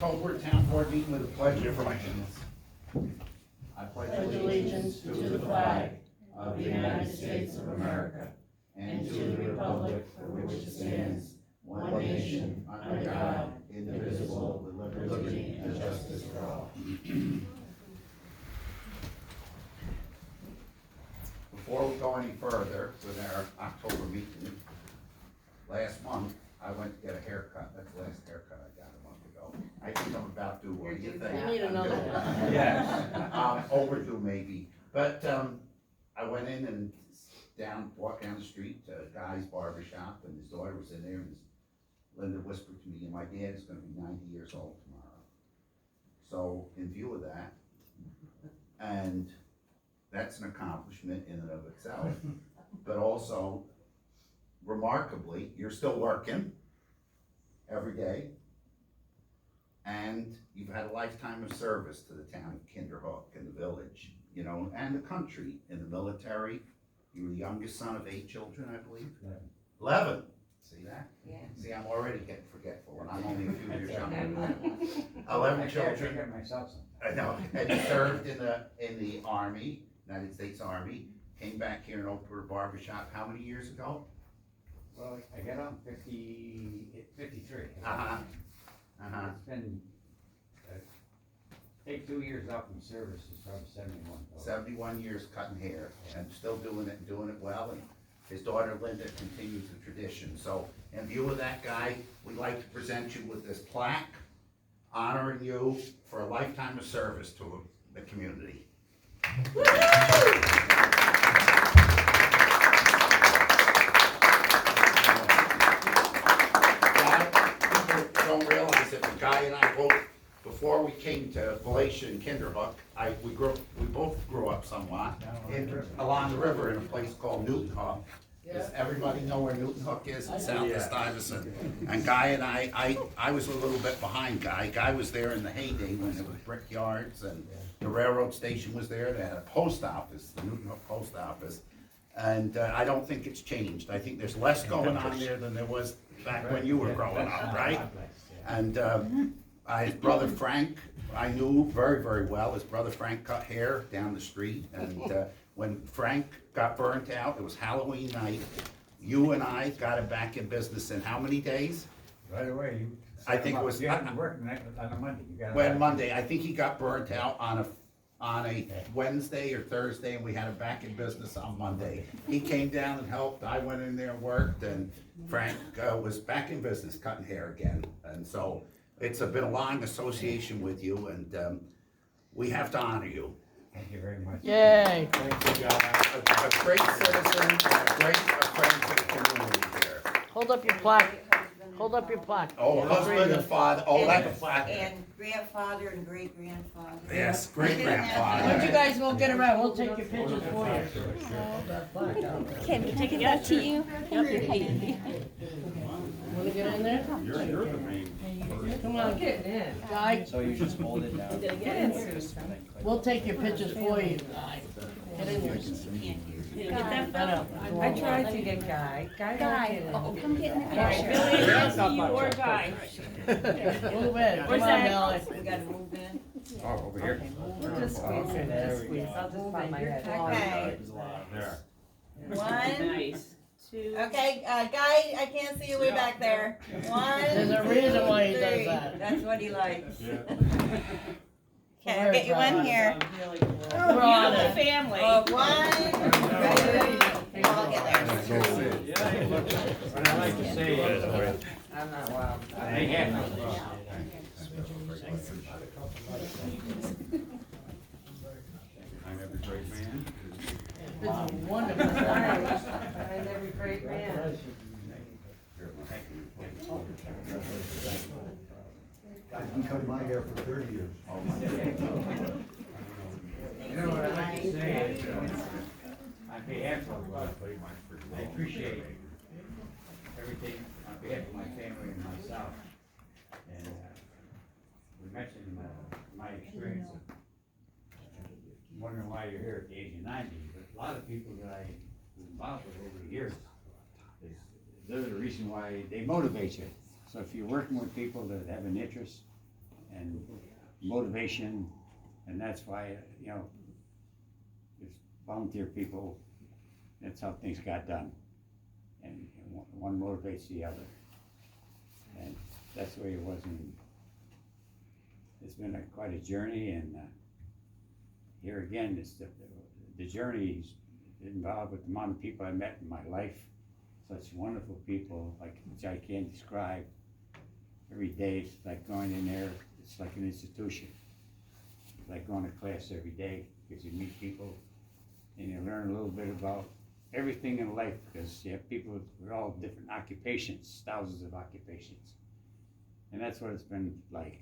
October Town Board meeting with a pledge of allegiance. I pledge allegiance to the flag of the United States of America and to the republic for which it stands, one nation, under God, indivisible, with liberty and justice for all. Before we go any further with our October meeting, last month, I went to get a haircut. That's the last haircut I got a month ago. I think I'm about due. What do you think? You need another one. Yes, overdue maybe. But, I went in and walked down the street to a guy's barber shop, and his daughter was in there, and Linda whispered to me, my dad is gonna be 90 years old tomorrow. So, in view of that, and that's an accomplishment in and of itself, but also, remarkably, you're still working every day, and you've had a lifetime of service to the town of Kinderhook and the village, you know, and the country. In the military, you were the youngest son of 8 children, I believe? 11. See that? Yeah. See, I'm already getting forgetful, and I'm only a few years younger than that. 11 children. I know, and you served in the Army, United States Army, came back here and opened a barber shop how many years ago? Well, I got on 53. Uh-huh. It's been, take 2 years off from service is probably 71. 71 years cutting hair and still doing it and doing it well. And his daughter Linda continues the tradition. So in view of that, guy, we'd like to present you with this plaque honoring you for a lifetime of service to the community. People don't realize that the guy and I both, before we came to Valatia and Kinderhook, we both grew up somewhat along the river in a place called Newton Hook. Does everybody know where Newton Hook is in South Stuyvesant? And Guy and I was a little bit behind Guy. Guy was there in the heyday when there was brickyards and the railroad station was there. They had a post office, the Newton Hook Post Office. And I don't think it's changed. I think there's less going on there than there was back when you were growing up, right? And his brother Frank, I knew very, very well. His brother Frank cut hair down the street. And when Frank got burnt out, it was Halloween night. You and I got it back in business in how many days? Right away. I think it was. You hadn't worked on a Monday. When Monday, I think he got burnt out on a Wednesday or Thursday, and we had it back in business on Monday. He came down and helped. I went in there and worked, and Frank was back in business cutting hair again. And so it's been a long association with you, and we have to honor you. Thank you very much. Yay. Thank you, a great citizen, and a great friend to the community here. Hold up your plaque. Hold up your plaque. Oh, husband and father, oh, that's a plaque. And grandfather and great-grandfather. Yes, great Why don't you grandfather. guys go get around? We'll take your pictures for you. Can we take it back to you? Wanna get in there? You're the main. Come on, get in. Guy, So you just hold it down. we'll take your pictures for you, Guy. Get in there. Get that up. I tried to get Guy. Guy, oh, come get in the Guy, picture. Billy, Yes, you or Guy. Move in. Come Where's on, that? Billy. We gotta move in. Oh, over here. We'll just squeeze it, just squeeze. I'll just pop my head. Okay. There. One, Nice. Two. okay, Guy, I can't see you way back there. One, There's a reason why he does three. that. That's what he likes. Okay, I'll get you one here. We're on Beautiful it. family. Oh, one. I'll get there. What I like to say is, I'm not wild. they have no problem. I'm every great man. It's wonderful. And every great man. I've been cutting my hair for 30 years. You know what I like to say is, on behalf of, I appreciate everything on behalf of my family and myself. And we mentioned my experience of wondering why you're here at the age of 90, but a lot of people that I was involved with over the years, they're the reason why they motivate you. So if you're working with people that have an interest motivation, and that's why, you know, it's volunteer people, that's how things got done. And one motivates the other. And that's the way it was it's been quite a journey, and here again, it's the journey's involved with the amount of people I met in my life, such wonderful people, which I can't describe. Every day, it's like going in there, it's like an institution. It's like going to class every day, because you meet people, and you learn a little bit about everything in life, because you have people with all different occupations, thousands of occupations. And that's what it's been like.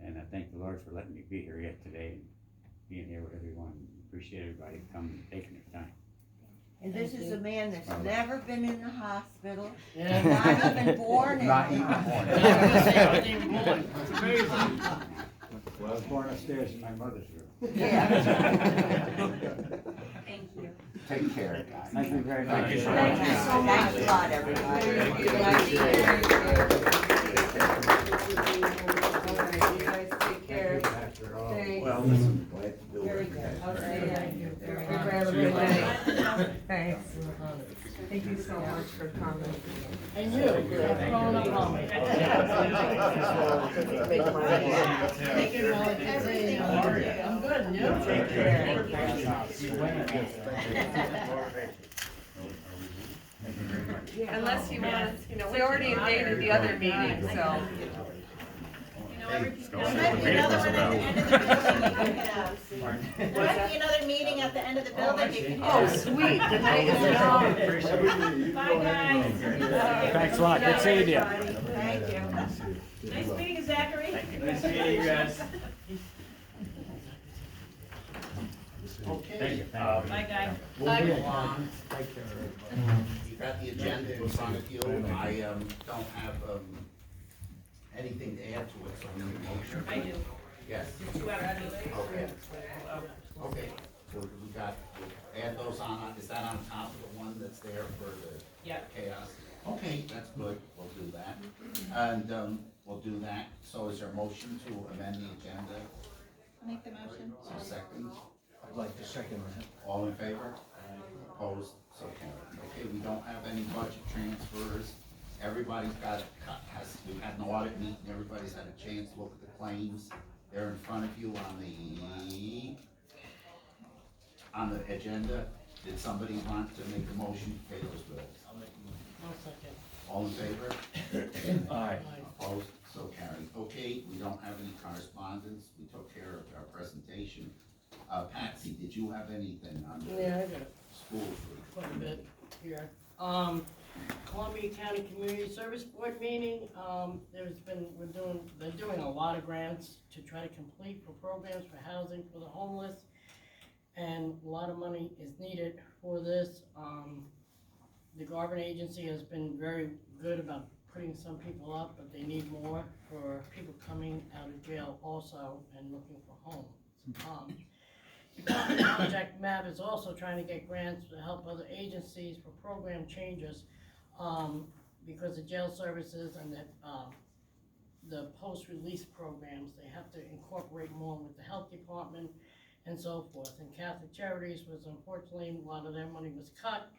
And I thank the Lord for letting me be here yet today, and being here with everyone. Appreciate everybody coming and taking their time. And this is a man that's Well, never been in the hospital, Yeah. not even born in Not it. even born. Not even born. It's amazing. Well, I was born upstairs in my mother's room. Yeah. Thank you. Take care, guys. Thank you very much. Thank you. Thank you so much. Thanks a lot, everybody. Alright, you guys take care. Thanks. Well, listen, glad to do Very it. good. I'll see you. Thank you very Everybody much. have a good night. Thanks. Thank you so much for coming. And you, for calling up on me. I'm good, and you? Take Unless you want, you know, we already invaded the other meeting, so. Might be another one at the end of the building you can have. Might be another meeting at the end of the building you can Oh, have. sweet, the night is long. Bye, guys. Thanks a lot, good seeing you. Thank you. Nice meeting you, Zachary. Nice meeting you guys. Okay, Bye, guys. we'll move on. You got the agenda in front of you. I, don't have, anything to add to it, so I'm gonna motion. I do. Yes, 2 hours anyway. okay. Okay, so we got, we'll add those on, is that on top of the one that's there for the Yeah. chaos? Okay, that's good, we'll do that. And, we'll do that. So is there a motion to amend the agenda? Make the motion. So second, I'd like to second that. all in favor? Opposed? So carried. Okay, we don't have any budget transfers. Everybody's got, we've had an audit meeting, everybody's had a chance to look at the claims. They're in front of you on the agenda. Did somebody want to make a motion to pay those bills? All in favor? Aye. Opposed? So carried. Okay, we don't have any correspondence. We took care of our presentation. Patsy, did you have anything on the Yeah, I got school food? quite a bit here. Columbia County Community Service Board meeting, they're doing a lot of grants to try to complete for programs for housing for the homeless. And a lot of money is needed for this. The Garvin Agency has been very good about putting some people up, but they need more for people coming out of jail also and looking for homes. Project MAP is also trying to get grants to help other agencies for program changes, because the jail services and the post-release programs, they have to incorporate more with the health department and so forth. And Catholic Charities was, unfortunately, a lot of their money was cut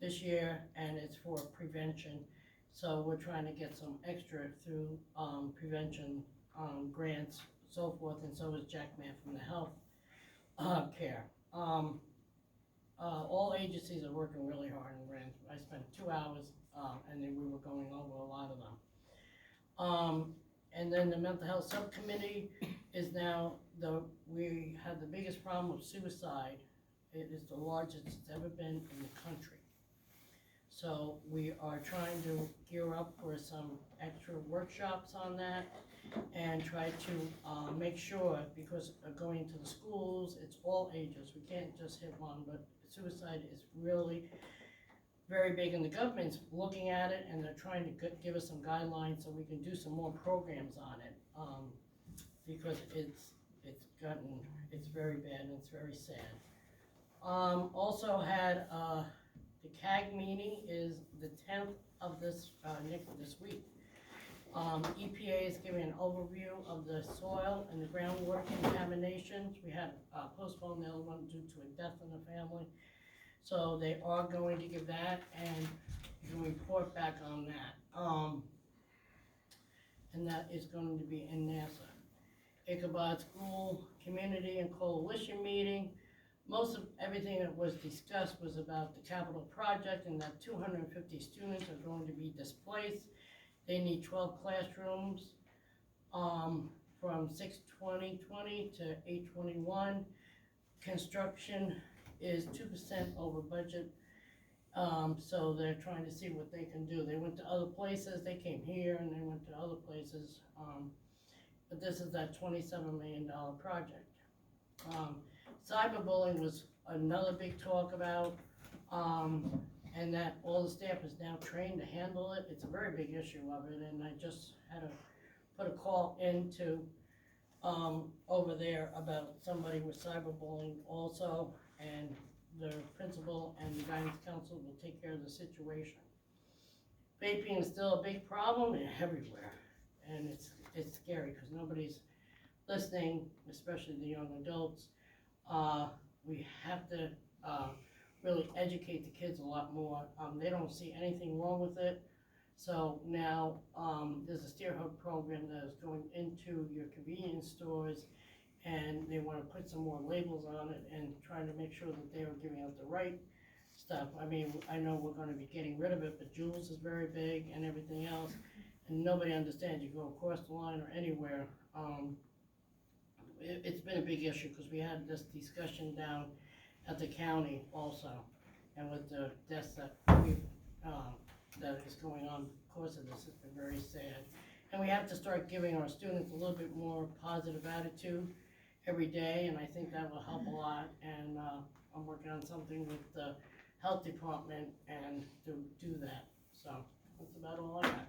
this year, and it's for prevention. So we're trying to get some extra through prevention grants, so forth, and so is Jack Mann from the health care. All agencies are working really hard on grants. I spent 2 hours, and then we were going over a lot of them. And then the mental health subcommittee is now, we have the biggest problem with suicide. It is the largest it's ever been in the country. So we are trying to gear up for some extra workshops on that and try to make sure, because going to the schools, it's all ages. We can't just hit one, but suicide is really very big, and the government's looking at it, and they're trying to give us some guidelines so we can do some more programs on it, because it's very bad and it's very sad. Also had the CAG meeting is the 10th of this week. EPA is giving an overview of the soil and the groundwater contaminations. We had postponed the other one due to a death in the family. So they are going to give that and you can report back on that. And that is going to be in NASA. Ichabod School Community and Coalition meeting. Most of everything that was discussed was about the capital project and that 250 students are going to be displaced. They need 12 classrooms, from 6/20/20 to 8/21. Construction is 2% over budget. So they're trying to see what they can do. They went to other places, they came here and they went to other places. But this is that $27 million project. Cyberbullying was another big talk about, and that all the staff is now trained to handle it. It's a very big issue of it, and I just had to put a call into, over there about somebody with cyberbullying also, and the principal and the guidance council will take care of the situation. Vaping is still a big problem everywhere, and it's scary because nobody's listening, especially the young adults. We have to really educate the kids a lot more. They don't see anything wrong with it. So now there's a Steer Hub program that is going into your convenience stores, and they want to put some more labels on it and trying to make sure that they are giving out the right stuff. I mean, I know we're going to be getting rid of it, but Jules is very big and everything else, and nobody understands. You go across the line or anywhere. It's been a big issue because we had this discussion down at the county also, and with the deaths that that is going on because of this, it's been very sad. And we have to start giving our students a little bit more positive attitude every day, and I think that will help a lot. And I'm working on something with the health department and to do that. So that's about all I got.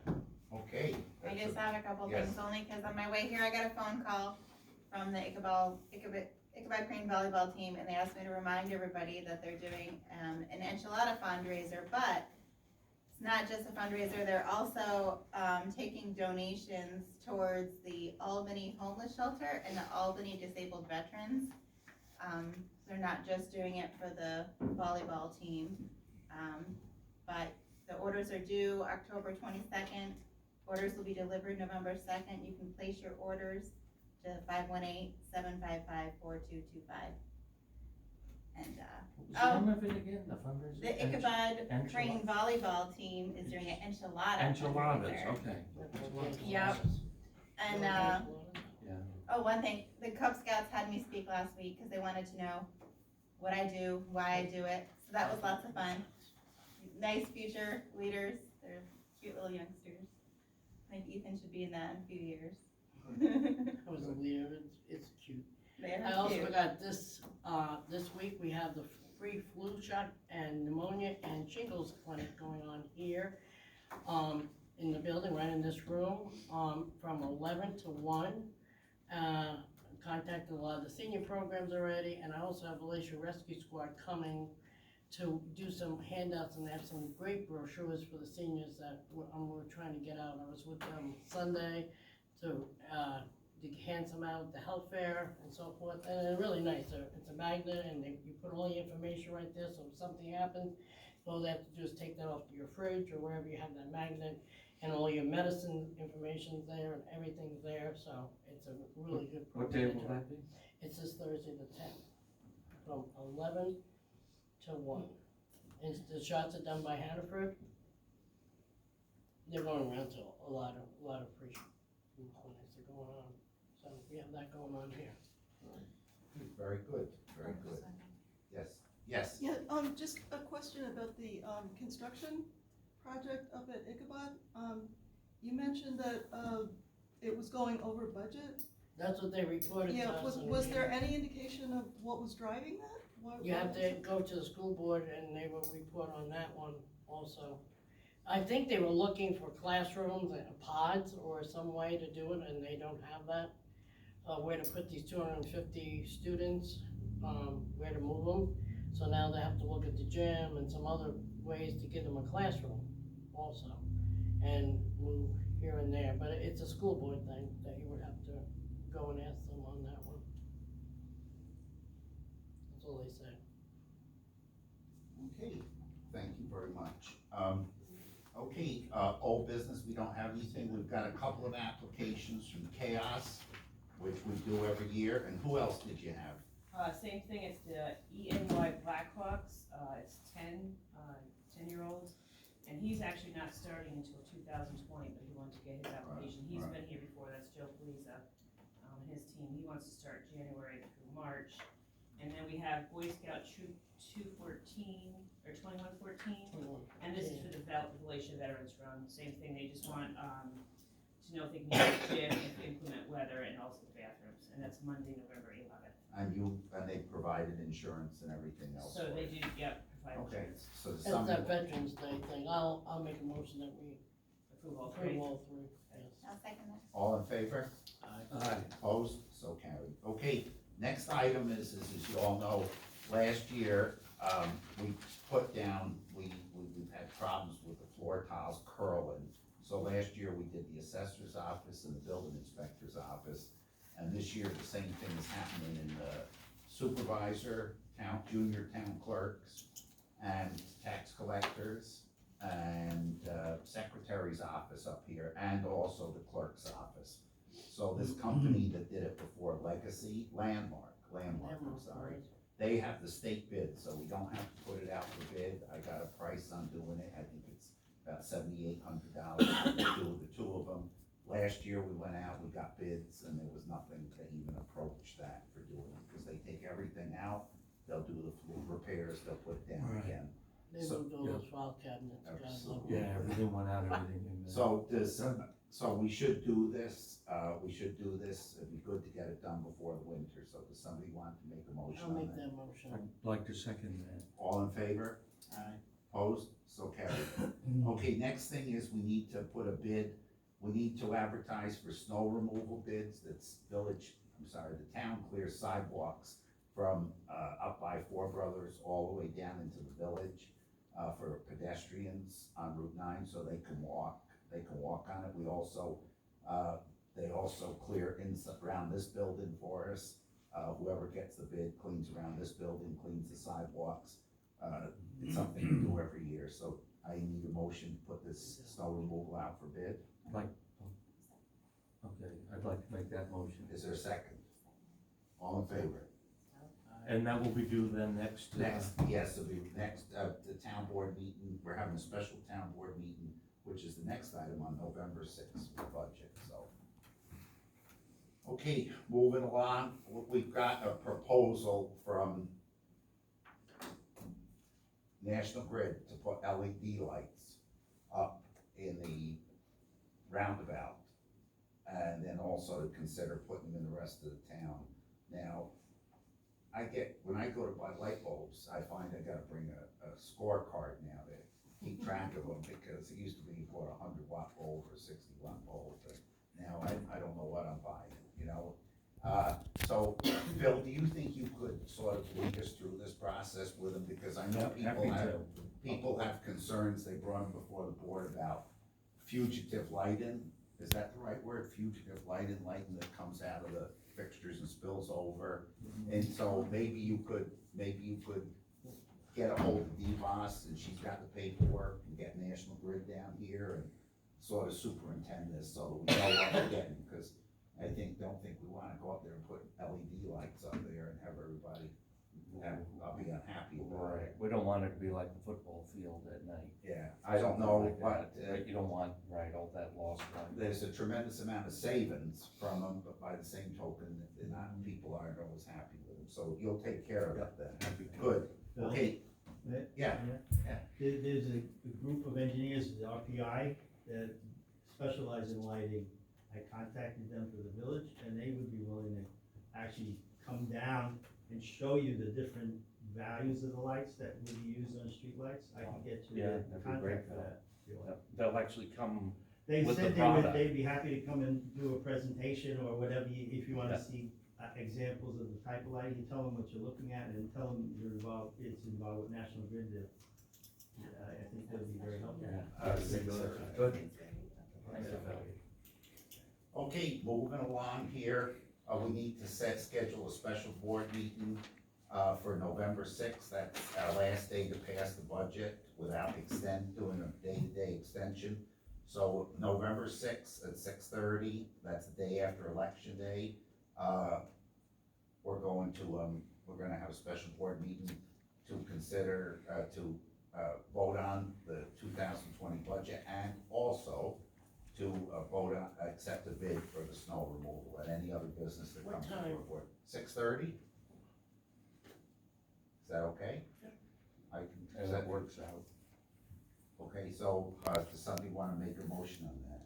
Okay. I just have a couple Yes. things, only because on my way here, I got a phone call from the Ichabod Crane volleyball team, and they asked me to remind everybody that they're doing an enchilada fundraiser, but it's not just a fundraiser, they're also taking donations towards the Albany Homeless Shelter and the Albany Disabled Veterans. They're not just doing it for the volleyball team, but the orders are due October 22nd. Orders will be delivered November 2nd. You can place your orders to 518-755-4225. And, What's the name of it again, the fundraiser? the Ichabod Crane Enchiladas. volleyball team is doing an enchilada Enchiladas, fundraiser. okay. Yep. And, Yeah. oh, one thing, the Cub Scouts had me speak last week because they wanted to know what I do, why I do it. So that was lots of fun. Nice future leaders. They're cute little youngsters. I think Ethan should be in that in a few years. I was a leader, it's cute. They I are also cute. forgot this week we have the free flu shot and pneumonia and shingles clinic going on here, in the building, right in this room, from 11 to 1. Contacted a lot of the senior programs already, and I also have Alicia Rescue Squad coming to do some handouts, and they have some great brochures for the seniors that we're trying to get out. I was with them Sunday to hand some out at the health fair and so forth, and they're really nice. It's a magnet, and you put all the information right there, so if something happens, all they have to do is take that off to your fridge or wherever you have that magnet, and all your medicine information's there and everything's there, so it's a really good program. What day will that be? It's this Thursday the 10th, from 11 to 1. And the shots are done by Hannaford. They're going around to a lot of free clinics are going on. So we have that going on here. Very good, very good. Yes, yes. Yeah, just a question about the, construction project up at Ichabod. You mentioned that, it was going over budget. That's what they reported to Yeah, us. was there any indication of what was driving that? You have to go to the school board and they will report on that one also. I think they were looking for classrooms and pods or some way to do it, and they don't have that. Where to put these 250 students, where to move them. So now they have to look at the gym and some other ways to give them a classroom also. And move here and there, but it's a school board thing that you would have to go and ask them on that one. That's all they say. Okay, thank you very much. Okay, old business, we don't have anything. We've got a couple of applications from Chaos, which we do every year. And who else did you have? Same thing, it's the ENY Blackhawks, it's 10-year-olds, and he's actually not starting until 2020, but he wanted to get his application, he's right. been here before, that's Joe Poliza, and his team, he wants to start January through March. And then we have Boy Scout Troop 214, or 2114, and this is for the Appalachian Veterans Run, same thing, they just want, to know if they can use the gym, if they implement weather, and also the bathrooms, and that's Monday, November 11th. And they provided insurance and everything else. So for they it. do, yeah, provide Okay, insurance, so It's some, that Veterans Day thing. I'll make a motion that we approve all approve three. all three, yes. I'll second that. all in favor? Aye. Opposed? So carried. Okay, next item is as you all know, last year, we put down, we've had problems with the floor tiles curling. So last year, we did the assessor's office and the building inspector's office. And this year, the same thing is happening in the supervisor, junior town clerks, and tax collectors, and secretary's office up here, and also the clerk's office. So this company that did it before, Legacy, Landmark, I'm sorry, they have the state bid, so we don't have to put it out for bid. I got a price on doing it, I think it's about $7,800 to do the two of them. Last year, we went out, we got bids, and there was nothing to even approach that for doing it, because they take everything out, they'll do the floor repairs, they'll put it down Right. again. They So- moved all those file cabinets, God love Absolutely. them. Yeah, everything went out, everything in there. So we should do this, it'd be good to get it done before the winter, so does somebody want to make a motion I'll on make that? that motion. I'd like to second that. All in favor? Aye. Opposed? So carried. Okay, next thing is we need to put a bid, we need to advertise for snow removal bids, the town clears sidewalks from, up by Four Brothers all the way down into the village, for pedestrians on Route 9, so they can walk on it. We also, they also clear around this building for us. Whoever gets the bid cleans around this building, cleans the sidewalks. It's something we do every year, so I need a motion to put this snow removal out for bid. Okay, I'd like to make that motion. Is there a second? All in favor? And that will be due then next. Yes, it'll be next, the town board meeting, we're having a special town board meeting, which is the next item on November 6th for budget, so. Okay, moving along, we've got a proposal from National Grid to put LED lights up in the roundabout, and then also to consider putting them in the rest of the town. Now, when I go to buy light bulbs, I find I gotta bring a scorecard now to keep track of them, because it used to be you bought a 100-watt bulb or a 60-watt bulb, but now I don't know what I'm buying, you know? So, Bill, do you think you could sort of lead us through this process with them, because I know people have concerns, they brought them before the board about fugitive lighting, is that the right word, fugitive lighting that comes out of the fixtures and spills over? And so maybe you could get a hold of DeVos, and she's got the paperwork, and get National Grid down here and sort of superintend this, so that we know what we're getting, because don't think we wanna go up there and put LED lights up there and have everybody, I'll be unhappy about it. We don't want it to be like the football field at night. Yeah, I don't know, Like but, that. You don't want, all that lost light. there's a tremendous amount of savings from them, but by the same token, people aren't always happy with them, so you'll take care of that then. Good, Bill? okay, yeah, There's a group of engineers, the RPI, that specialize in lighting. I contacted them for the village, and they would be willing to actually come down and show you the different values of the lights that would be used on streetlights. I can get you Yeah, the that'd be great contact for for that. if you want. They'll actually come, They with said the product. they'd be happy to come and do a presentation or whatever, if you wanna Yeah. see examples of the type of lighting, you tell them what you're looking at, and tell them it's involved with National Grid. I think that would be very helpful. yeah. Good. Thanks, Phil. Okay, moving along here, we need to schedule a special board meeting, for November sixth. That's our last day to pass the budget without doing a day-to-day extension. So November sixth at 6:30, that's the day after election day. We're gonna have a special board meeting to consider, vote on the 2020 budget and also to vote on, accept a bid for the snow removal and any other business that What comes time? before the board. 6:30? Is that okay? I can, And that works out. okay, so, does somebody wanna make a motion on that?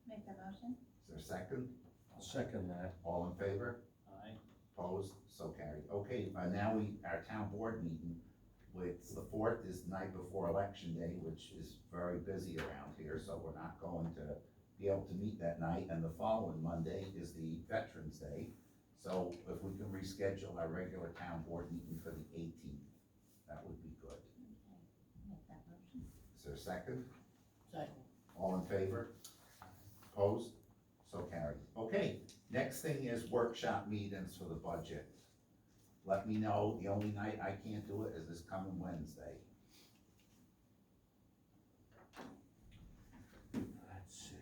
Make that motion? Is there a second? I'll second that. All in favor? Aye. Opposed? So carried. Okay, now our town board meeting, which the 4th is the night before election day, which is very busy around here, so we're not going to be able to meet that night. And the following Monday is the Veterans Day. So if we can reschedule our regular town board meeting for the 18th, that would be good. Make that motion. Is there a second? Second. All in favor? Opposed? So carried. Okay, next thing is workshop meetings for the budget. Let me know, the only night I can't do it is this coming Wednesday. Let's see.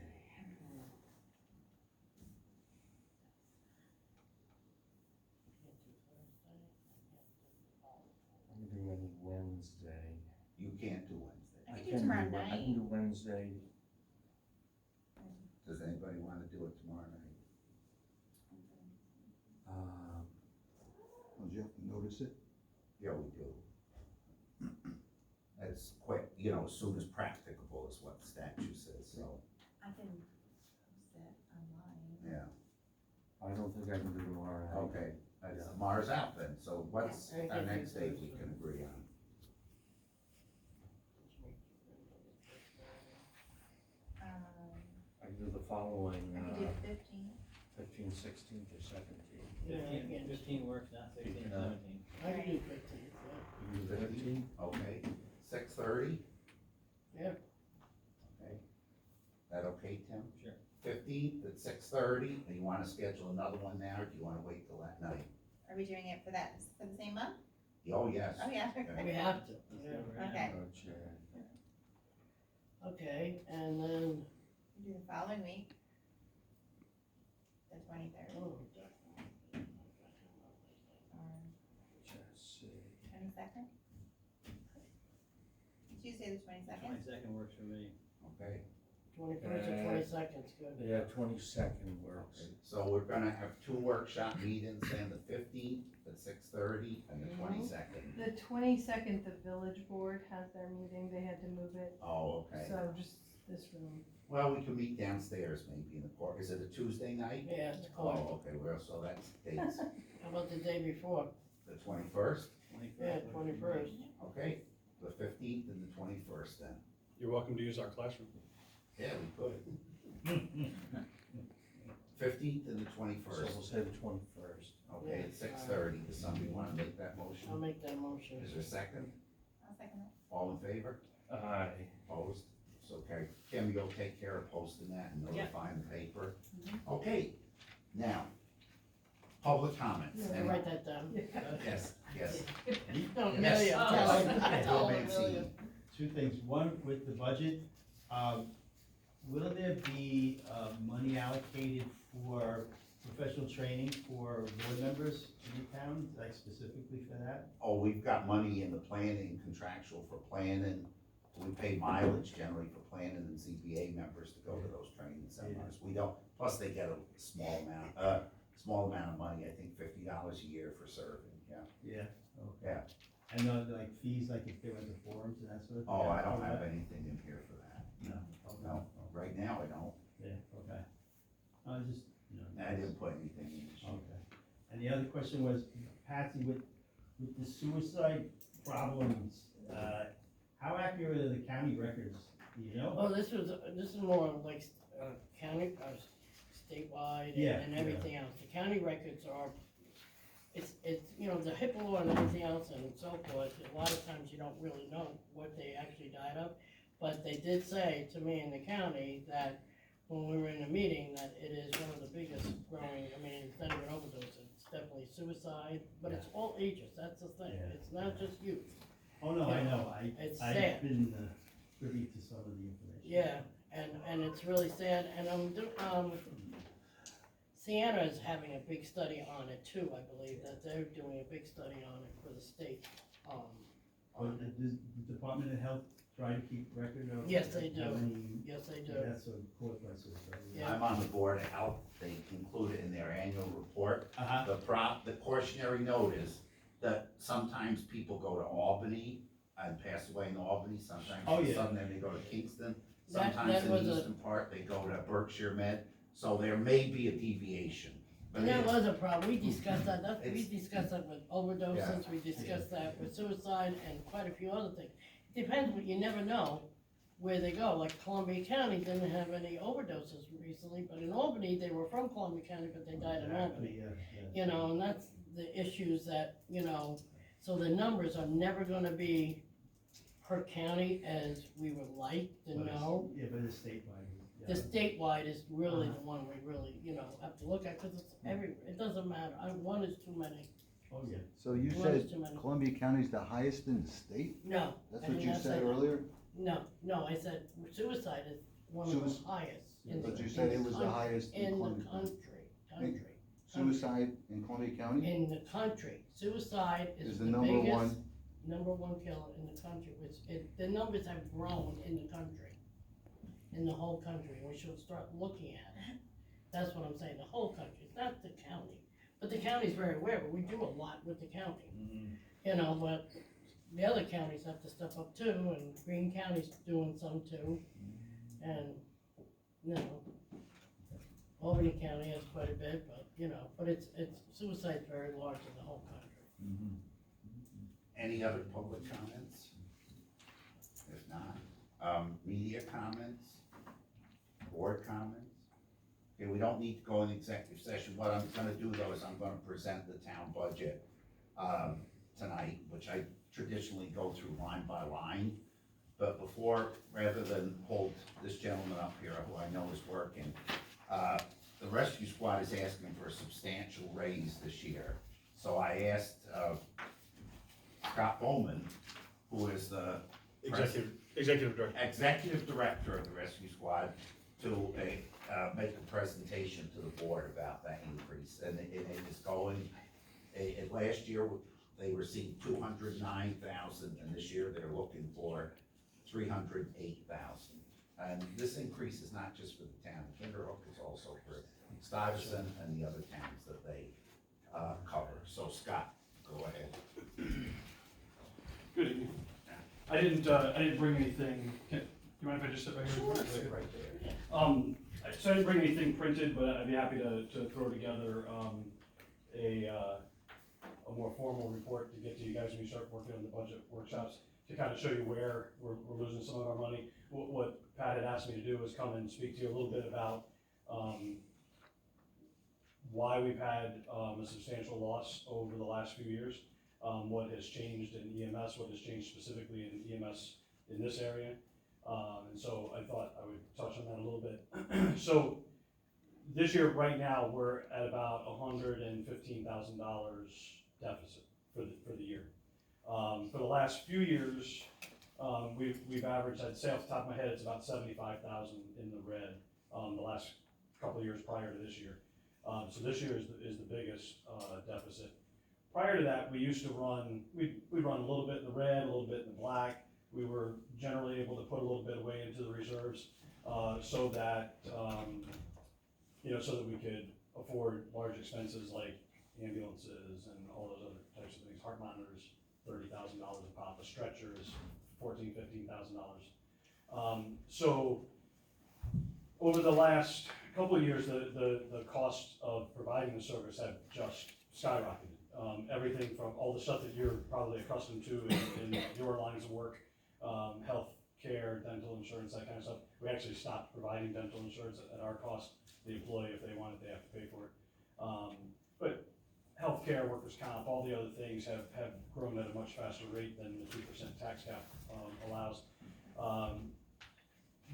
I'm doing Wednesday. You can't do Wednesday. I can do tomorrow I night. can do Wednesday. Does anybody wanna do it tomorrow night? Don't you have to notice it? Yeah, we do. It's quick, as soon as practicable is what the statute says, so, I can post it online. yeah, I don't think I can do tomorrow night. okay. Tomorrow's out then, so what's Yeah. our next date we can agree on? I can do the following, I can do the 15th. 15, 16, or 17. Yeah, I can- 15 works, not 16, 17. I can do 15th, yeah. You can do 15? Okay, 6:30? Yeah. Okay. That okay, Tim? Sure. 15th at 6:30, do you wanna schedule another one now, or do you wanna wait till that night? Are we doing it for the same month? Oh, yes. Oh, yeah. We have to, yeah. Okay. Okay, and then, We do the following week. The 23rd oh, or Just see. 22nd? Tuesday the 22nd? 22nd works for me. Okay, 21st or 22nd's good. Yeah, 22nd works. okay, so we're gonna have two workshop meetings, and the 15th at 6:30 and the Mhm. 22nd. The 22nd, the village board has their meeting, they had to move it, Oh, okay. so just this room. Well, we can meet downstairs maybe in the court, is it a Tuesday night? Yeah, it's cool. Oh, okay, well, so that's dates, How about the day before? the 21st, 21st Yeah, works for me. 21st. okay, the 15th and the 21st then. You're welcome to use our classroom. Yeah, we could. 15th and the So we'll 21st, say the 21st. okay, at 6:30, does somebody wanna make that motion? I'll make that motion. Is there a second? I'll second that. All in favor? Aye. Opposed? So carried. Kim, you'll take care of posting that and Yeah. notifying the paper? Okay, now, public comments. Yeah, Any- write that down. Yes, yes. Don't Yes, Amelia, yes. tell her. Bill Tell Mancini. Amelia. Two things, one with the budget, will there be, money allocated for professional training for board members in the town, like specifically for that? Oh, we've got money in the planning, contractual for planning. We pay mileage generally for planning and ZBA members to go to those training seminars. We don't, plus they get a small amount of money, I think $50 a year for serving, yeah. Yeah. Okay. Yeah. I know, like fees, like if they went to forums and that sort of thing? Oh, I don't have anything in here for that. No, No, right now I don't. yeah, okay. I was just, I didn't put anything in this sheet. Okay. And the other question was, Patsy, with the suicide problems, how accurate are the county records, do you know? Oh, this is more like, county, statewide Yeah, and everything else. The county records are, it's, the HIPAA law and everything else and so forth, a lot of times you don't really know what they actually died of. But they did say to me in the county that when we were in the meeting, that it is one of the biggest growing, I mean, instead of an overdose, it's definitely suicide, but it's all ages, that's the thing, Yeah. it's not just youth. Oh, no, I know, It's I've sad. been privy to some of the information. Yeah, and it's really sad, and Sienna is having a big study on it too, I believe, that they're doing a big study on it for the state, But does the Department of Health try to keep record of? Yes, they do. How many, yes, they do. that's what caused by suicide. Yeah. I'm on the board of health, they include it in their annual report. Uh-huh, The cautionary note is that sometimes people go to Albany and pass away in Albany, sometimes Oh, in yeah. Southern, they go to Kingston. That Sometimes in was the a- eastern part, they go to Berkshire Med, so there may be a deviation. But And that it's- was a problem, we discussed that, we It's- discussed that with overdoses, we discussed that with suicide and quite a few other things. Depends, but you never know where they go, like Columbia County didn't have any overdoses recently, but in Albany, they were from Columbia County, but they died in Albany. exactly, yeah. You know, and that's the issues that, you know, so the numbers are never gonna be per county as we would like to But it's- know. Yeah, but it's statewide. yeah. The statewide is really the one we really, you know, have to look at, cause it's it doesn't matter, one is too many, Oh, yeah. So you one is said too many. Columbia County's the highest in the state? No. That's I what did you not said say that. earlier? No, I said suicide is one of the Suic- highest in the. But you in said the it was the coun- highest in In the Columbia County. country, Suicide in Columbia County in the country, suicide is is the the number biggest, one. number one killer in the country, the numbers have grown in the country, in the whole country, we should start looking at it. That's what I'm saying, the whole country, it's not the county, but the county's very aware, but we do a lot with the county. You know, but the other counties have to step up too, and Green County's doing some too, and, you know, Albany County has quite a bit, but, you know, but it's, suicide's very large in the whole country. Any other public comments? If not, media comments, board comments? Okay, we don't need to go in executive session, what I'm gonna do though is I'm gonna present the town budget, tonight, which I traditionally go through line by line. But before, rather than hold this gentleman up here, who I know is working, the rescue squad is asking for a substantial raise this year. So I asked, Scott Bowman, who is the Executive director. executive director of the rescue squad, to make a presentation to the board about that increase. And it is going, last year, they received 209,000, and this year they're looking for 308,000. And this increase is not just for the town of Kinderhook, it's also for Stuyvesant and the other towns that they cover. So Scott, go ahead. Good evening. I didn't bring anything, do you mind if I just sit right here? Sit right there. So I didn't bring anything printed, but I'd be happy to throw together, a more formal report to get to you guys when you start working on the budget workshops, to kind of show you where we're losing some of our money. What Pat had asked me to do was come and speak to you a little bit about, why we've had, a substantial loss over the last few years. What has changed in EMS, what has changed specifically in EMS in this area. And so I thought I would touch on that a little bit. So this year, right now, we're at about $115,000 deficit for the year. For the last few years, we've averaged, I'd say off the top of my head, it's about 75,000 in the red, the last couple of years prior to this year. So this year is the biggest deficit. Prior to that, we used to run, we'd run a little bit in the red, a little bit in the black. We were generally able to put a little bit away into the reserves, so that, so that we could afford large expenses like ambulances and all those other types of things. Heart monitors, $30,000 a pop, a stretcher is $14,000, $15,000. So over the last couple of years, the cost of providing the service have just skyrocketed. Everything from all the stuff that you're probably accustomed to in your lines of work, health care, dental insurance, that kind of stuff. We actually stopped providing dental insurance at our cost. The employee, if they want it, they have to pay for it. But healthcare, workers' comp, all the other things have grown at a much faster rate than the 2% tax cap allows.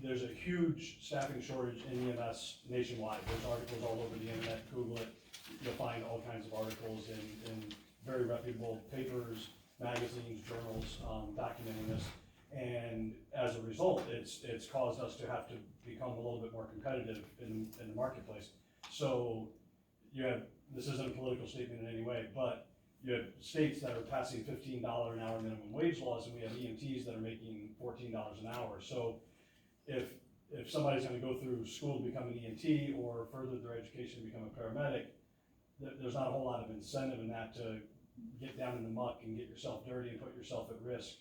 there's a huge staffing shortage in EMS nationwide. There's articles all over the internet, Google it, you'll find all kinds of articles in very reputable papers, magazines, journals, documenting this. And as a result, it's caused us to have to become a little bit more competitive in the marketplace. So you have, this isn't a political statement in any way, but you have states that are passing $15 an hour minimum wage laws, and we have EMTs that are making $14 an hour. So if somebody's gonna go through school to become an EMT or further their education to become a paramedic, there's not a whole lot of incentive in that to get down in the muck and get yourself dirty and put yourself at risk,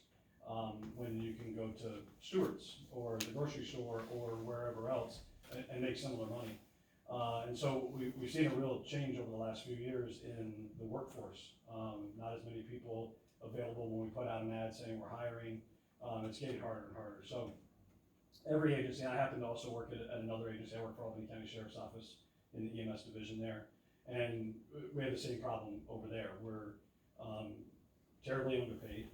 when you can go to Stewart's or the grocery store or wherever else and make similar money. And so we've seen a real change over the last few years in the workforce. Not as many people available when we put out an ad saying we're hiring. It's getting harder and harder. So every agency, and I happen to also work at another agency, I work for Albany County Sheriff's Office in the EMS division there. And we have the same problem over there. We're terribly underpaid.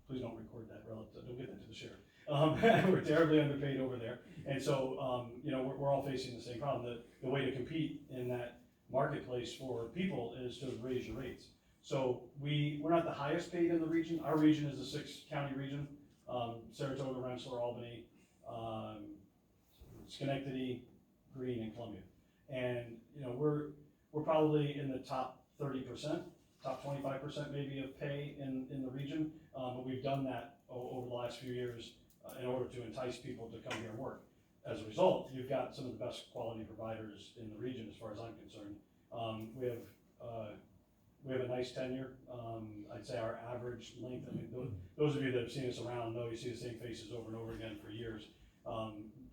Please don't record that relative, don't get that to the sheriff. We're terribly underpaid over there. And so, you know, we're all facing the same problem. The way to compete in that marketplace for people is to raise your rates. So we're not the highest paid in the region. Our region is a 6-county region. Saratoga, Rensselaer, Albany, Schenectady, Greene, and Columbia. And, you know, we're probably in the top 30%, top 25% maybe of pay in the region. But we've done that over the last few years in order to entice people to come here and work. As a result, you've got some of the best quality providers in the region as far as I'm concerned. We have a nice tenure. I'd say our average length, I mean, those of you that have seen us around know you see the same faces over and over again for years.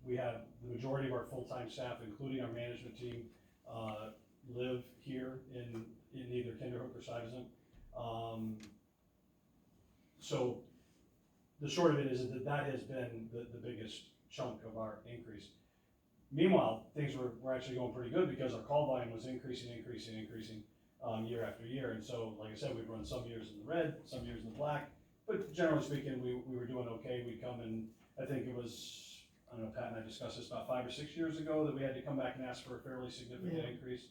We have the majority of our full-time staff, including our management team, live here in either Kinderhook or Stuyvesant. So the short of it is that has been the biggest chunk of our increase. Meanwhile, things were actually going pretty good because our call volume was increasing year after year. And so, like I said, we've run some years in the red, some years in the black, but generally speaking, we were doing okay. We'd come in, I think it was, I don't know, Pat and I discussed this about 5 or 6 years ago, that we had to come back and ask for a fairly significant increase.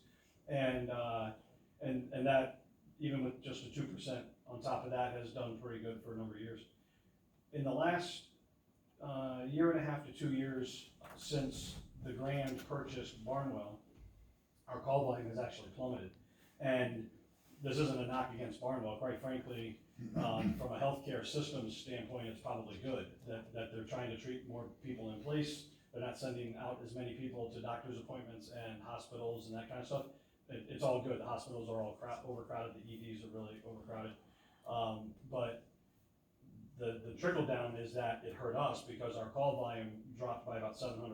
And that, even with just a 2% on top of that, has done pretty good for a number of years. In the last year and a half to 2 years since the Grand purchased Barnwell, our call volume has actually plummeted. And this isn't a knock against Barnwell, quite frankly. From a healthcare systems standpoint, it's probably good that they're trying to treat more people in place. They're not sending out as many people to doctor's appointments and hospitals and that kind of stuff. It's all good. The hospitals are all overcrowded. The EDs are really overcrowded. But the trickle down is that it hurt us because our call volume dropped by about 700